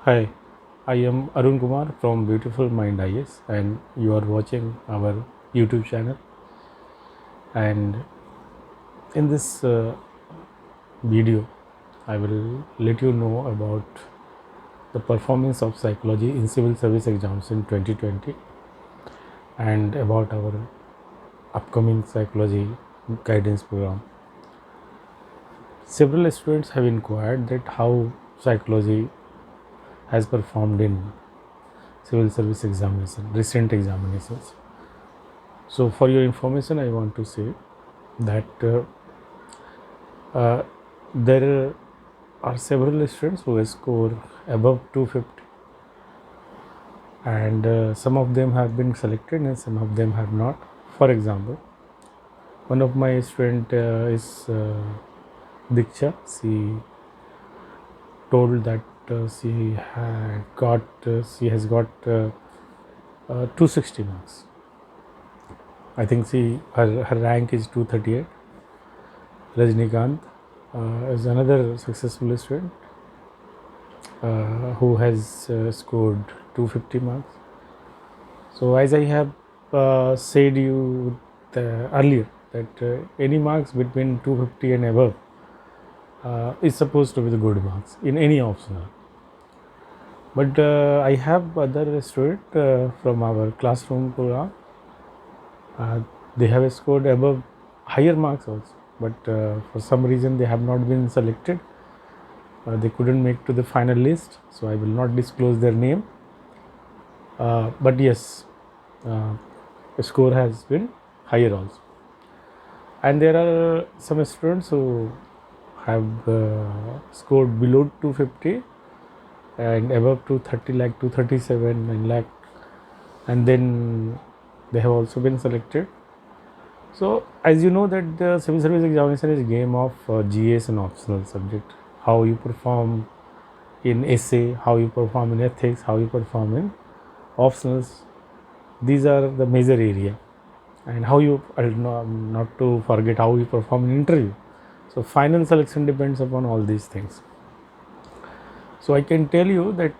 Hi, I am Arun Kumar from Beautiful Mind IS, and you are watching our YouTube channel. And in this video, I will let you know about the performance of psychology in civil service exams in 2020 and about our upcoming psychology guidance program. Several students have inquired that how psychology has performed in civil service examination, recent examinations. So, for your information, I want to say that uh, there are several students who score above 250, and some of them have been selected and some of them have not. For example, one of my student is Diksha. She told that she has got 260 marks. I think her rank is 238. Rajnikant is another successful student who has scored 250 marks. So as I have said you earlier that any marks between 250 and above is supposed to be the good marks in any optional. But I have other student from our classroom program. They have scored above higher marks also, but for some reason they have not been selected. They couldn't make to the final list, so I will not disclose their name. But yes, the score has been higher also. And there are some students who have scored below 250 and above 230, like 237 and lakh, and then they have also been selected. So as you know that the civil service examination is a game of GS and optional subject. How you perform in essay, how you perform in ethics, how you perform in optionals. These are the major area, and how you not to forget how you perform in interview. So final selection depends upon all these things. So I can tell you that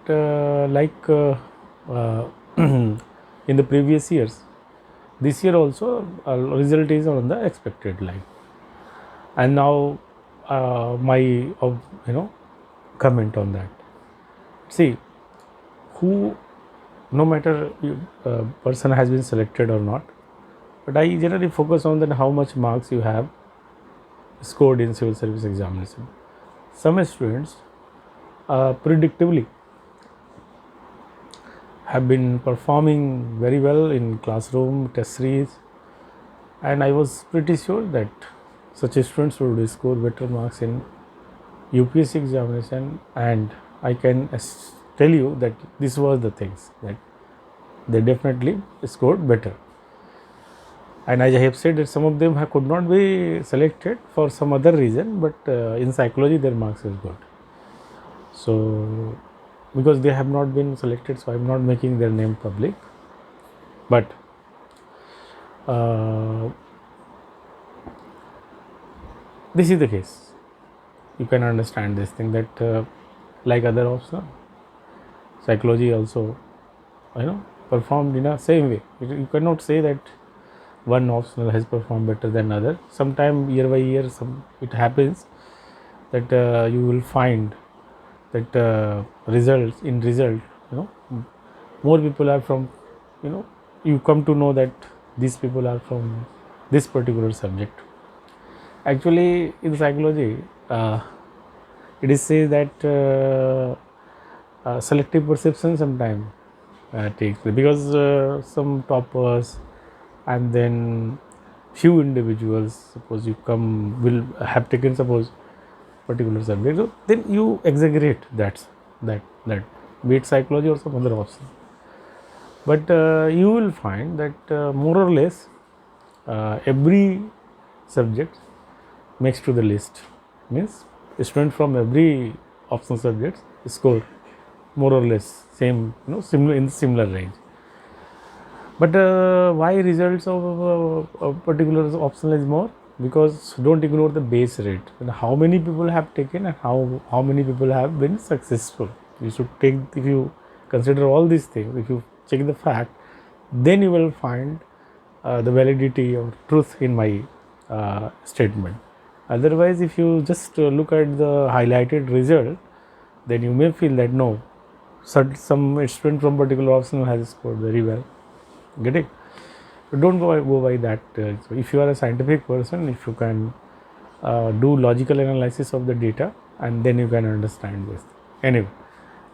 in the previous years, this year also result is on the expected line. And now my comment on that. See, who, no matter person has been selected or not, but I generally focus on that how much marks you have scored in civil service examination. Some students predictably have been performing very well in classroom test series, and I was pretty sure that such students would score better marks in UPSC examination, and I can tell you that this was the things that they definitely scored better. And as I have said that some of them could not be selected for some other reason, but in psychology their marks is good. So because they have not been selected, so I am not making their name public, but this is the case. You can understand this thing that like other optional, psychology also performed in a same way. You cannot say that one optional has performed better than other. Sometime year by year it happens that you will find that results more people are from you come to know that these people are from this particular subject. Actually in psychology it is said that selective perception sometimes takes place, because some toppers and then few individuals, suppose you will have taken suppose particular subject, so then you exaggerate that be it psychology or some other option. But you will find that more or less every subject makes to the list, means student from every optional subjects score more or less same, similar in similar range. But why results of a particular optional is more? Because don't ignore the base rate and how many people have taken and how many people have been successful. You should take, if you consider all these things, if you check the fact, then you will find the validity or truth in my statement. Otherwise, if you just look at the highlighted result, then you may feel that no, some student from particular option has scored very well. Get it? So don't go by that. So if you are a scientific person, if you can do logical analysis of the data, and then you can understand this. Anyway,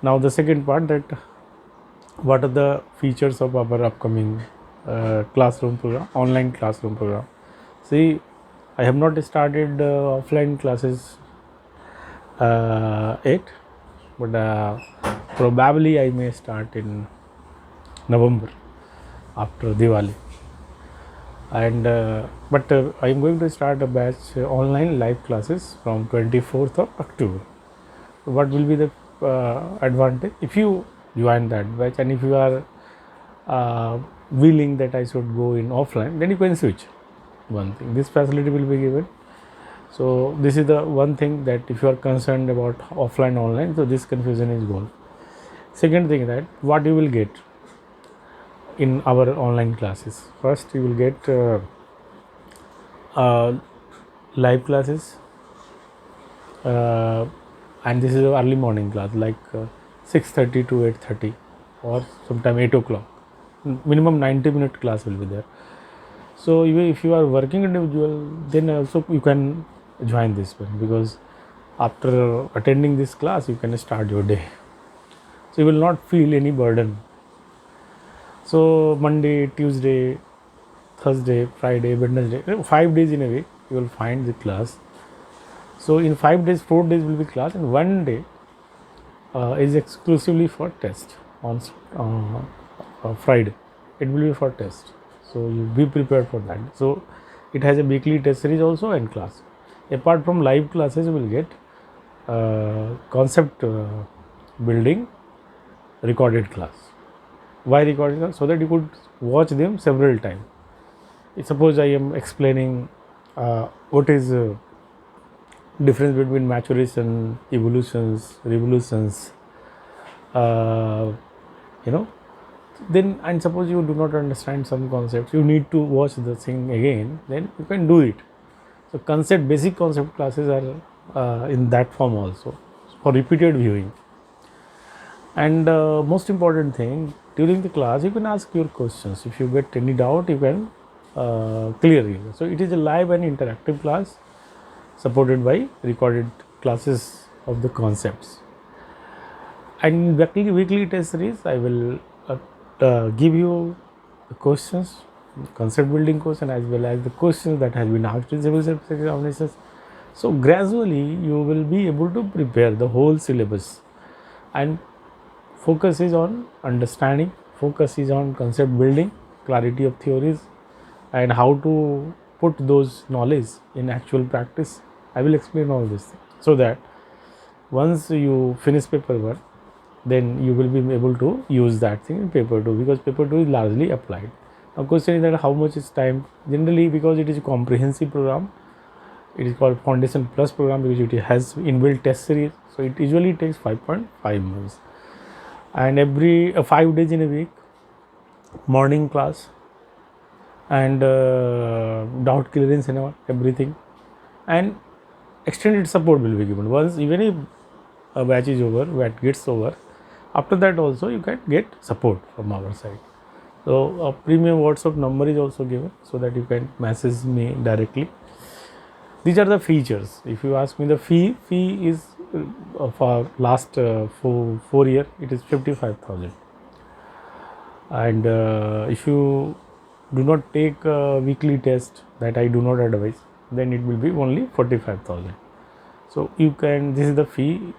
now the second part, that what are the features of our upcoming classroom program, online classroom program. See, I have not started offline classes yet, but probably I may start in November after Diwali. And but I am going to start a batch online live classes from 24th of October. What will be the advantage if you join that batch, and if you are willing that I should go in offline, then you can switch. One thing, this facility will be given. So this is the one thing, that if you are concerned about offline online, so this confusion is gone. Second thing, that what you will get in our online classes. First, you will get live classes, and this is an early morning class, like 6:30 to 8:30, or sometime 8 o'clock. Minimum 90-minute class will be there. So if you are working individual, then also you can join this one, because after attending this class, you can start your day. So you will not feel any burden. So Monday, Tuesday, Thursday, Friday, Wednesday, 5 days in a week you will find the class. So in 5 days, 4 days will be class, and 1 day is exclusively for test on Friday. It will be for test. So you be prepared for that. So it has a weekly test series also and class. Apart from live classes, you will get concept building recorded class. Why recorded class? So that you could watch them several times. Suppose I am explaining what is difference between maturation, evolutions, revolutions, then, and suppose you do not understand some concepts, you need to watch the thing again, then you can do it. So basic concept classes are in that form also, for repeated viewing. And most important thing, during the class you can ask your questions. If you get any doubt, you can clear it. So it is a live and interactive class supported by recorded classes of the concepts. And weekly test series, I will give you the questions, concept building question, as well as the questions that has been asked in civil service examinations. So gradually you will be able to prepare the whole syllabus, and focus is on understanding, focus is on concept building, clarity of theories, and how to put those knowledge in actual practice. I will explain all this thing, so that once you finish paper 1, then you will be able to use that thing in paper 2, because paper 2 is largely applied. Now question is that how much is time? Generally, because it is a comprehensive program, it is called Foundation Plus program, because it has inbuilt test series. So it usually takes 5.5 months, and every 5 days in a week, morning class, and doubt clearance and everything, and extended support will be given. Once even if a batch is over, batch gets over, after that also you can get support from our side. So a premium WhatsApp number is also given, so that you can message me directly. These are the features. If you ask me the fee is for last 4 year, it is 55,000. And if you do not take a weekly test, that I do not advise, then it will be only 45,000. So you can, this is the fee.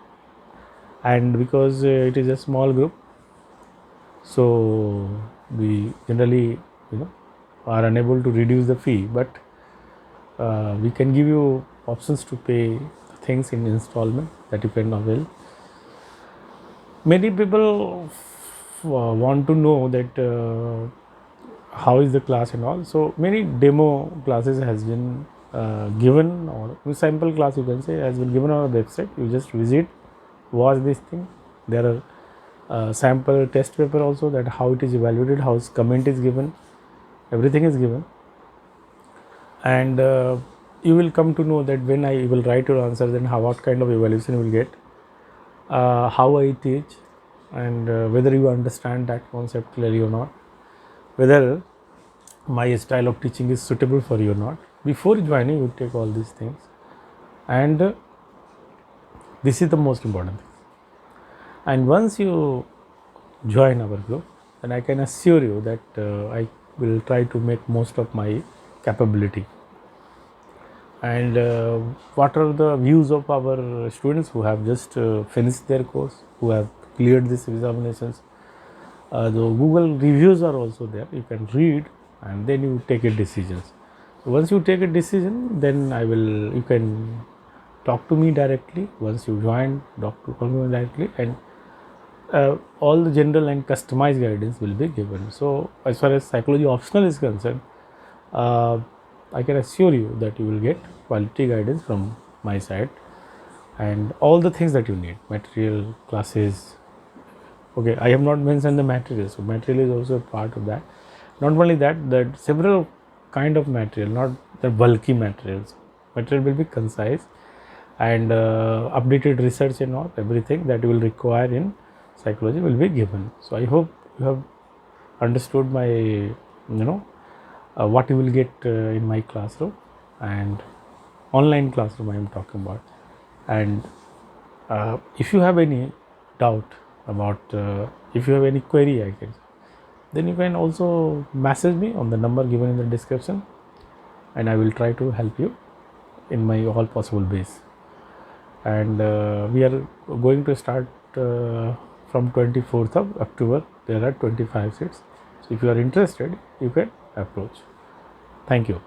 And because it is a small group, so we generally are unable to reduce the fee, but we can give you options to pay things in installment that you can avail. Many people want to know that how is the class and all. So many demo classes has been given, or sample class you can say has been given on our website. You just visit, watch this thing, There are sample test paper also, that how it is evaluated, how its comment is given, everything is given. And you will come to know that when I will write your answer, then what kind of evaluation you will get, how I teach, and whether you understand that concept clearly or not, whether my style of teaching is suitable for you or not. Before joining, you take all these things, and this is the most important thing. And once you join our group, then I can assure you that I will try to make most of my capability. And what are the views of our students who have just finished their course, who have cleared these examinations? The Google reviews are also there. You can read and then you take a decision. So once you take a decision, then you can talk to me directly. Once you join, talk to me directly, and all the general and customized guidance will be given. So as far as psychology optional is concerned, I can assure you that you will get quality guidance from my side, and all the things that you need, material, classes. Okay, I have not mentioned the material, so material is also a part of that. Not only that, that several kind of material, not the bulky materials. Material will be concise, and updated research and all, everything that you will require in psychology will be given. So I hope you have understood my, what you will get in my classroom and online classroom I am talking about. And if you have any doubt about, if you have any query, I guess, then you can also message me on the number given in the description, and I will try to help you in my all possible ways. And we are going to start from 24th of October. There are 25 seats. So if you are interested, you can approach. Thank you.